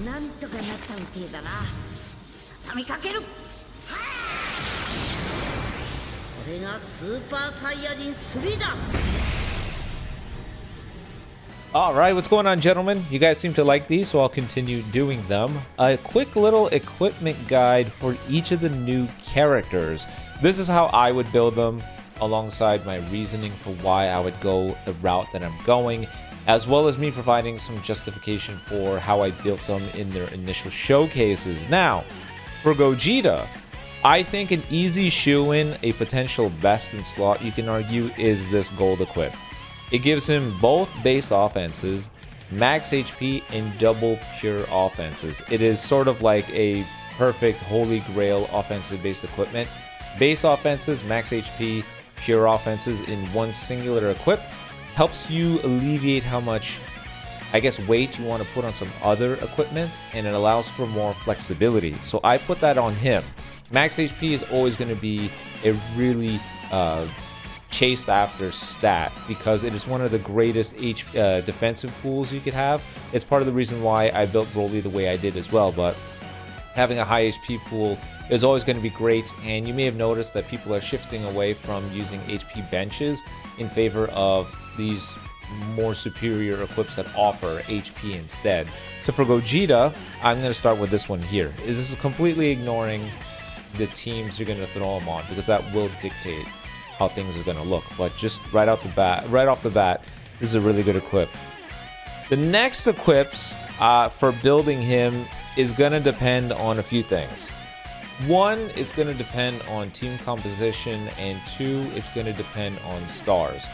なんとかなったみてえだな。畳みかける。これがスーパーサイヤ人3だ。 All right, what's going on, gentlemen? You guys seem to like these, so I'll continue doing them. A quick little equipment guide for each of the new characters. This is how I would build them, alongside my reasoning for why I would go the route that I'm going, as well as me providing some justification for how I built them in their initial showcases. Now, for Gogeta, I think an easy shoe-in, a potential best in slot, you can argue, is this gold equip. It gives him both base offenses, max HP, and double pure offenses. It is sort of like a perfect holy grail offensive based equipment. Base offenses, max HP, pure offenses in one singular equip helps you alleviate how much, I guess, weight you want to put on some other equipment, and it allows for more flexibility. So I put that on him. Max HP is always going to be a really chased after stat because it is one of the greatest defensive pools you could have. It's part of the reason why I built BROLY the way I did as well, but having a high HP pool is always going to be great, and you may have noticed that people are shifting away from using HP benches in favor of these more superior equips that offer HP instead. So for Gogeta, I'm going to start with this one here. This is completely ignoring the teams you're going to throw them on because that will dictate how things are going to look, but just right off the bat, this is a really good equip. The next equips for building him is going to depend on a few things. One, it's going to depend on team composition, and two, it's going to depend on stars.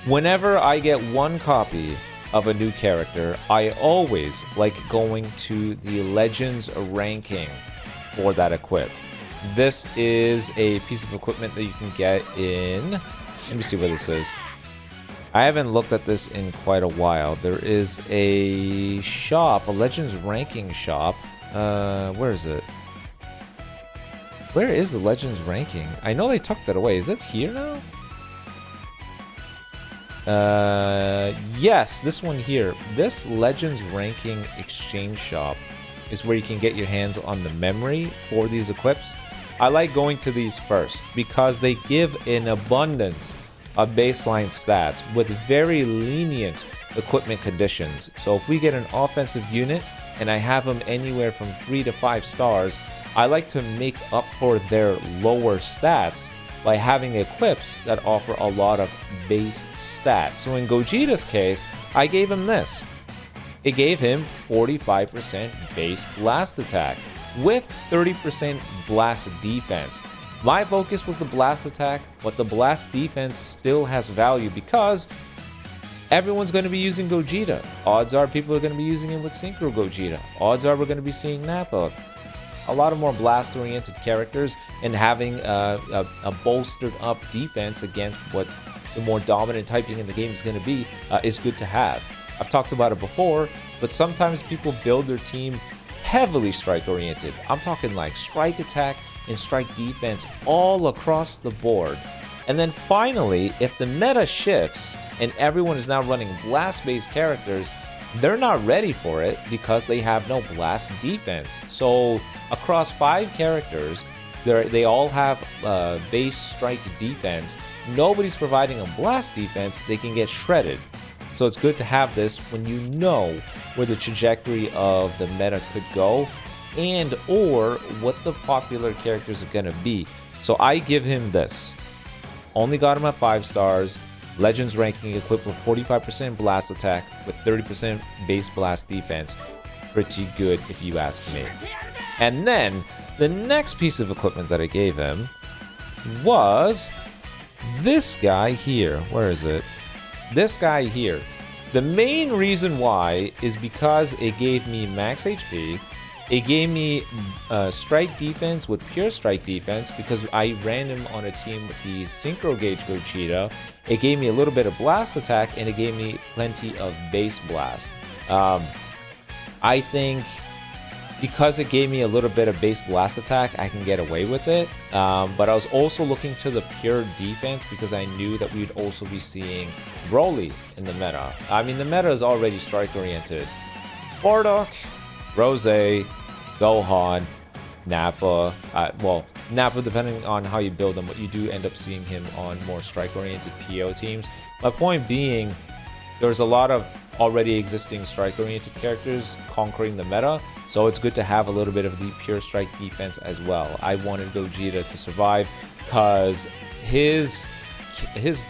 Whenever I get one copy of a new character, I always like going to the Legends ranking for that equip. This is a piece of equipment that you can get in... Let me see where this is. I haven't looked at this in quite a while. There is a shop, a Legends ranking shop. Where is it? Where is the Legends ranking? I know they tucked it away. Is it here now? Yes, this one here. This Legends ranking exchange shop is where you can get your hands on the memory for these equips. I like going to these first because they give an abundance of baseline stats with very lenient equipment conditions. So if we get an offensive unit and I have them anywhere from 3 to 5 stars, I like to make up for their lower stats by having equips that offer a lot of base stats. So in Gogeta's case, I gave him this. It gave him 45% base blast attack with 30% blast defense. My focus was the blast attack, but the blast defense still has value because everyone's going to be using Gogeta. Odds are people are going to be using it with Synchro Gogeta. Odds are we're going to be seeing Nappa. A lot of more blast-oriented characters, and having a bolstered up defense against what the more dominant typing in the game is going to be is good to have. I've talked about it before, but sometimes people build their team heavily strike-oriented. I'm talking like strike attack and strike defense all across the board. And then finally, if the meta shifts and everyone is now running blast-based characters, they're not ready for it because they have no blast defense. So across 5 characters, they all have base strike defense. Nobody's providing a blast defense. They can get shredded. So it's good to have this when you know where the trajectory of the meta could go and or what the popular characters are going to be. So I give him this. Only got him at 5 stars. Legends ranking equipped with 45% blast attack with 30% base blast defense. Pretty good if you ask me. And then the next piece of equipment that I gave him was this guy here. Where is it? This guy here. The main reason why is because it gave me max HP. It gave me strike defense with pure strike defense because I ran him on a team with the Synchro Gauge Gogeta. It gave me a little bit of blast attack, and it gave me plenty of base blast. I think because it gave me a little bit of base blast attack, I can get away with it. But I was also looking to the pure defense because I knew that we would also be seeing BROLY in the meta. I mean, the meta is already strike-oriented. Bardock, Rose, Gohan, Nappa. Well, Nappa, depending on how you build them, but you do end up seeing him on more strike-oriented PO teams. My point being, there's a lot of already existing strike-oriented characters conquering the meta, so it's good to have a little bit of the pure strike defense as well. I wanted Gogeta to survive because his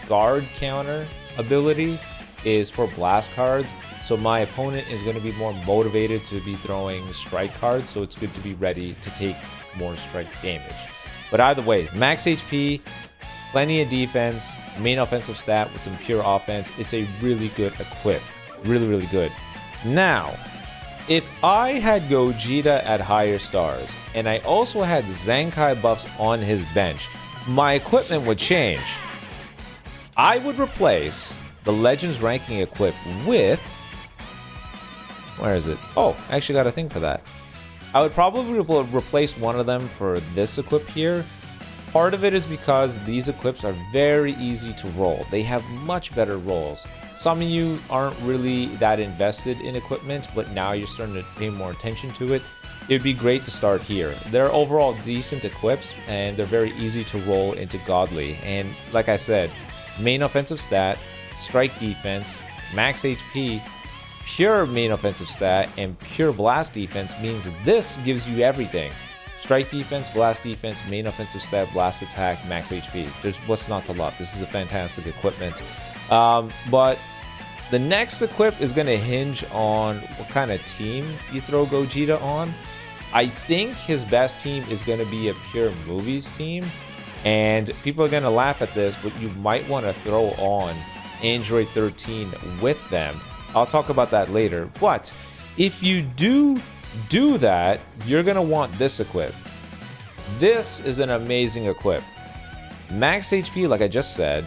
guard counter ability is for blast cards, so my opponent is going to be more motivated to be throwing strike cards, so it's good to be ready to take more strike damage. But either way, max HP, plenty of defense, main offensive stat with some pure offense. It's a really good equip. Really, really good. Now, if I had Gogeta at higher stars, and I also had Zenkai buffs on his bench, my equipment would change. I would replace the Legends ranking equip with... Where is it? Oh, I actually got a thing for that. I would probably replace one of them for this equip here. Part of it is because these equips are very easy to roll. They have much better rolls. Some of you aren't really that invested in equipment, but now you're starting to pay more attention to it. It would be great to start here. They're overall decent equips, and they're very easy to roll into Godly. And like I said, main offensive stat, strike defense, max HP, pure main offensive stat, and pure blast defense means this gives you everything. Strike defense, blast defense, main offensive stat, blast attack, max HP. There's what's not to love. This is a fantastic equipment. But the next equip is going to hinge on what kind of team you throw Gogeta on. I think his best team is going to be a pure movies team. And people are going to laugh at this, but you might want to throw on Android 13 with them. I'll talk about that later. But if you do that, you're going to want this equip. This is an amazing equip. Max HP, like I just said.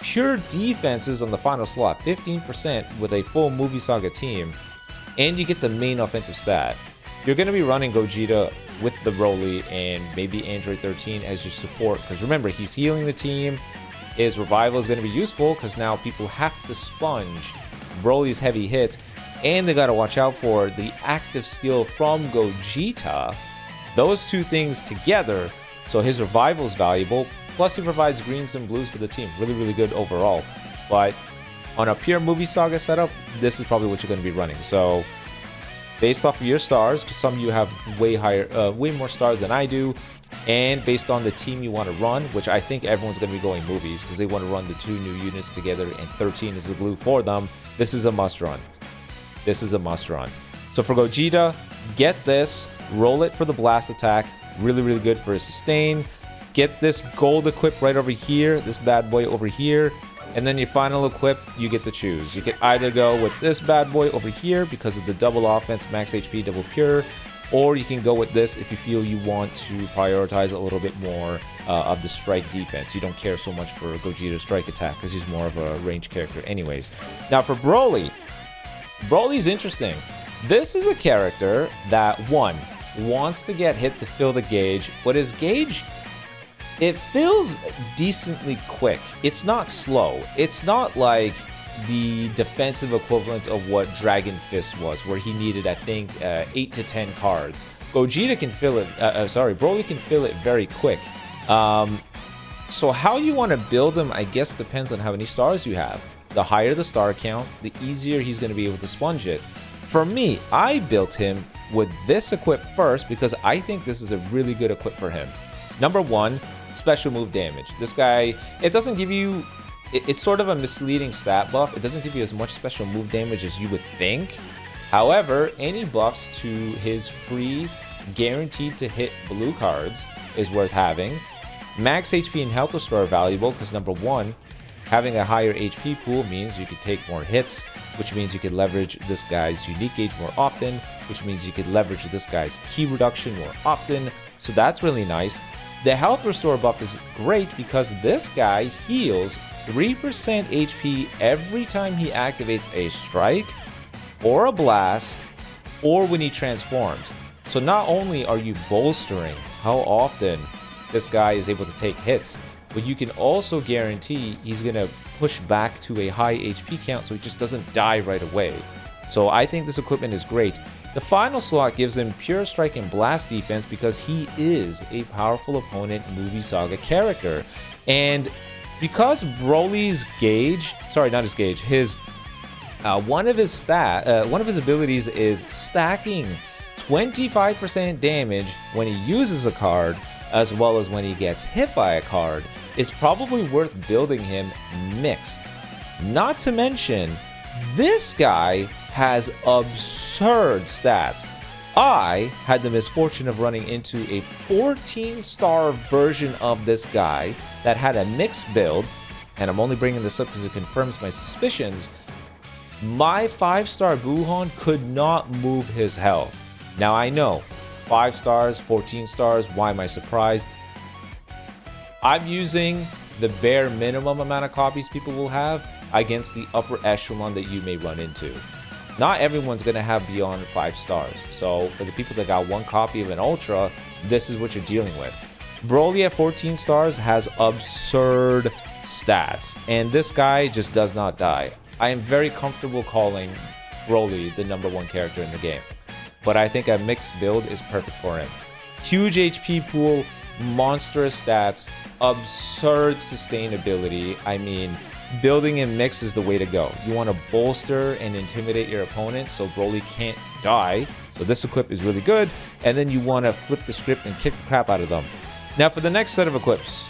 Pure defenses on the final slot, 15% with a full Movie Saga team. And you get the main offensive stat. You're going to be running Gogeta with the BROLY and maybe Android 13 as your support. Because remember, he's healing the team. His revival is going to be useful because now people have to sponge BROLY's heavy hits. And they got to watch out for the active skill from Gogeta. Those two things together, so his revival is valuable. Plus, he provides greens and blues for the team. Really, really good overall. But on a pure Movie Saga setup, this is probably what you're going to be running. So, based off of your stars, because some of you have way more stars than I do, and based on the team you want to run, which I think everyone's going to be going movies because they want to run the two new units together, and 13 is the glue for them. This is a must run. This is a must run. So for Gogeta, get this, roll it for the blast attack. Really, really good for his sustain. Get this gold equip right over here, this bad boy over here, and then your final equip, you get to choose. You can either go with this bad boy over here because of the double offense, max HP, double pure, or you can go with this if you feel you want to prioritize a little bit more of the strike defense. You don't care so much for Gogeta's strike attack because he's more of a range character anyways. Now for BROLY, BROLY's interesting. This is a character that, one, wants to get hit to fill the gauge, but his gauge, it feels decently quick. It's not slow. It's not like the defensive equivalent of what Dragon Fist was, where he needed, I think, 8 to 10 cards. Gogeta can fill it, BROLY can fill it very quick. So how you want to build him, I guess, depends on how many stars you have. The higher the star count, the easier he's going to be able to sponge it. For me, I built him with this equip first because I think this is a really good equip for him. Number one, special move damage. This guy, it doesn't give you, it's sort of a misleading stat buff. It doesn't give you as much special move damage as you would think. However, any buffs to his free, guaranteed to hit blue cards is worth having. Max HP and health restore are valuable because number one, having a higher HP pool means you can take more hits, which means you can leverage this guy's unique gauge more often, which means you can leverage this guy's key reduction more often. So that's really nice. The health restore buff is great because this guy heals 3% HP every time he activates a strike or a blast or when he transforms. So not only are you bolstering how often this guy is able to take hits, but you can also guarantee he's going to push back to a high HP count so he just doesn't die right away. So I think this equipment is great. The final slot gives him pure strike and blast defense because he is a powerful opponent movie saga character. And because Broly's gauge, sorry, not his gauge, his one of his abilities is stacking 25% damage when he uses a card, as well as when he gets hit by a card, it's probably worth building him mixed. Not to mention, this guy has absurd stats. I had the misfortune of running into a 14-star version of this guy that had a mixed build, and I'm only bringing this up because it confirms my suspicions. My 5-star Buhan could not move his health. Now I know, 5 stars, 14 stars, why am I surprised? I'm using the bare minimum amount of copies people will have against the upper echelon that you may run into. Not everyone's going to have beyond 5 stars. So for the people that got 1 copy of an Ultra, this is what you're dealing with. Broly at 14 stars has absurd stats, and this guy just does not die. I am very comfortable calling Broly the #1 character in the game, but I think a mixed build is perfect for him. Huge HP pool, monstrous stats, absurd sustainability. I mean, building in mix is the way to go. You want to bolster and intimidate your opponent so Broly can't die. So this equip is really good. And then you want to flip the script and kick the crap out of them. Now for the next set of equips.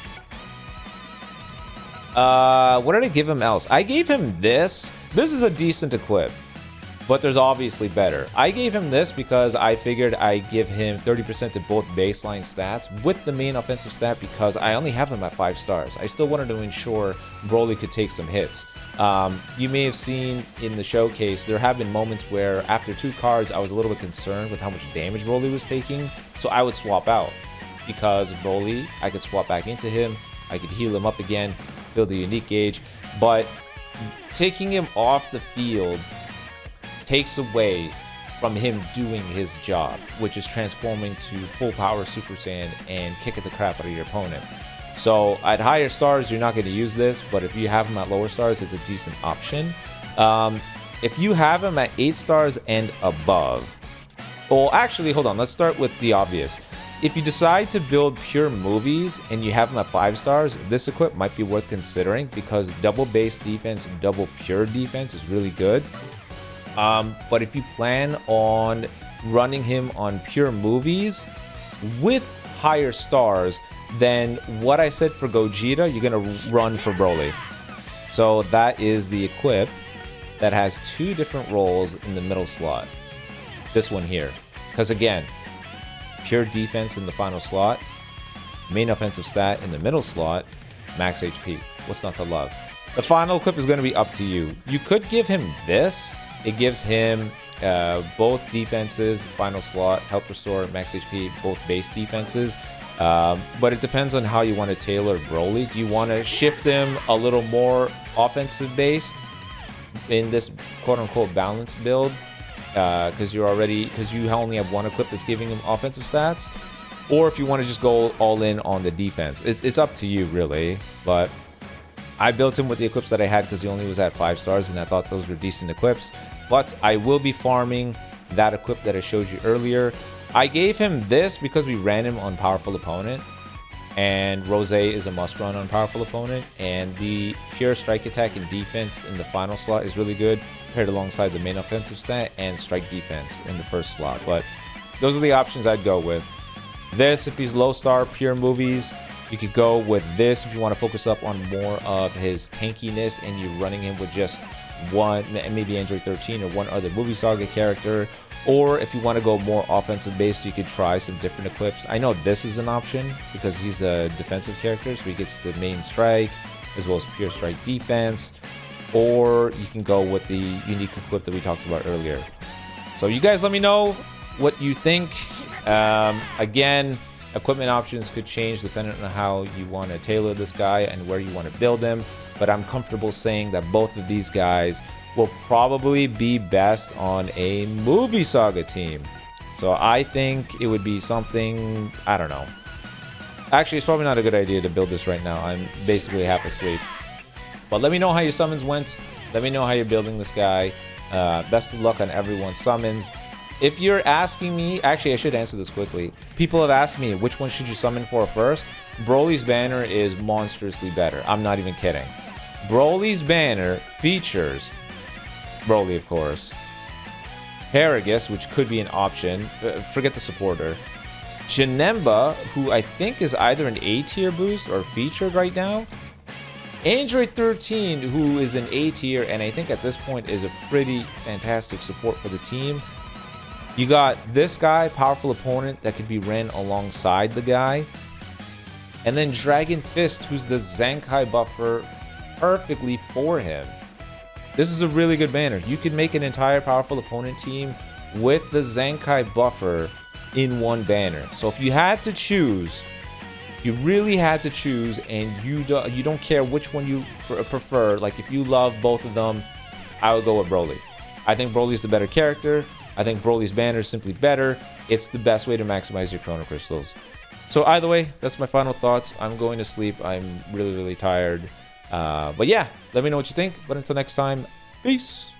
What did I give him else? I gave him this. This is a decent equip, but there's obviously better. I gave him this because I figured I'd give him 30% to both baseline stats with the main offensive stat because I only have him at 5 stars. I still wanted to ensure Broly could take some hits. You may have seen in the showcase, there have been moments where after 2 cards, I was a little bit concerned with how much damage Broly was taking. So I would swap out because Broly, I could swap back into him. I could heal him up again, build the unique gauge, but taking him off the field takes away from him doing his job, which is transforming to full power Super Saiyan and kicking the crap out of your opponent. So at higher stars, you're not going to use this, but if you have him at lower stars, it's a decent option. If you have him at 8 stars and above, well, actually, hold on, let's start with the obvious. If you decide to build pure movies and you have them at 5 stars, this equip might be worth considering because double base defense, double pure defense is really good. But if you plan on running him on pure movies with higher stars, then what I said for Gogeta, you're going to run for Broly. So that is the equip that has 2 different roles in the middle slot. This one here. Because again, pure defense in the final slot, main offensive stat in the middle slot, max HP. What's not to love? The final equip is going to be up to you. You could give him this. It gives him both defenses, final slot, health restore, max HP, both base defenses. But it depends on how you want to tailor Broly. Do you want to shift him a little more offensive based in this quote-unquote balanced build? Because you only have 1 equip that's giving him offensive stats, or if you want to just go all in on the defense. It's up to you really, but I built him with the equips that I had because he only was at 5 stars and I thought those were decent equips. But I will be farming that equip that I showed you earlier. I gave him this because we ran him on powerful opponent, and Rose is a must run on powerful opponent, and the pure strike attack and defense in the final slot is really good paired alongside the main offensive stat and strike defense in the first slot. But those are the options I'd go with. This, if he's low star pure movies, you could go with this if you want to focus up on more of his tankiness and you're running him with just one, maybe Android 13 or one other movie saga character. Or if you want to go more offensive based, you could try some different equips. I know this is an option because he's a defensive character, so he gets the main strike as well as pure strike defense. Or you can go with the unique equip that we talked about earlier. So you guys let me know what you think. Again, equipment options could change depending on how you want to tailor this guy and where you want to build him. But I'm comfortable saying that both of these guys will probably be best on a movie saga team. So I think it would be something, I don't know. Actually, it's probably not a good idea to build this right now. I'm basically half asleep. But let me know how your summons went. Let me know how you're building this guy. Best of luck on everyone's summons. If you're asking me, actually, I should answer this quickly. People have asked me, which one should you summon for first? Broly's banner is monstrously better. I'm not even kidding. Broly's banner features Broly, of course. Paragus, which could be an option. Forget the supporter. Janemba, who I think is either an A tier boost or featured right now. Android 13, who is an A tier, and I think at this point is a pretty fantastic support for the team. You got this guy, powerful opponent that could be ran alongside the guy. And then Dragon Fist, who's the Zenkai buffer perfectly for him. This is a really good banner. You could make an entire powerful opponent team with the Zenkai buffer in one banner. So if you had to choose, you really had to choose, and you don't care which one you prefer, like if you love both of them, I would go with Broly. I think Broly's the better character. I think Broly's banner is simply better. It's the best way to maximize your Chrono Crystals. So either way, that's my final thoughts. I'm going to sleep. I'm really, really tired. But yeah, let me know what you think. But until next time, peace.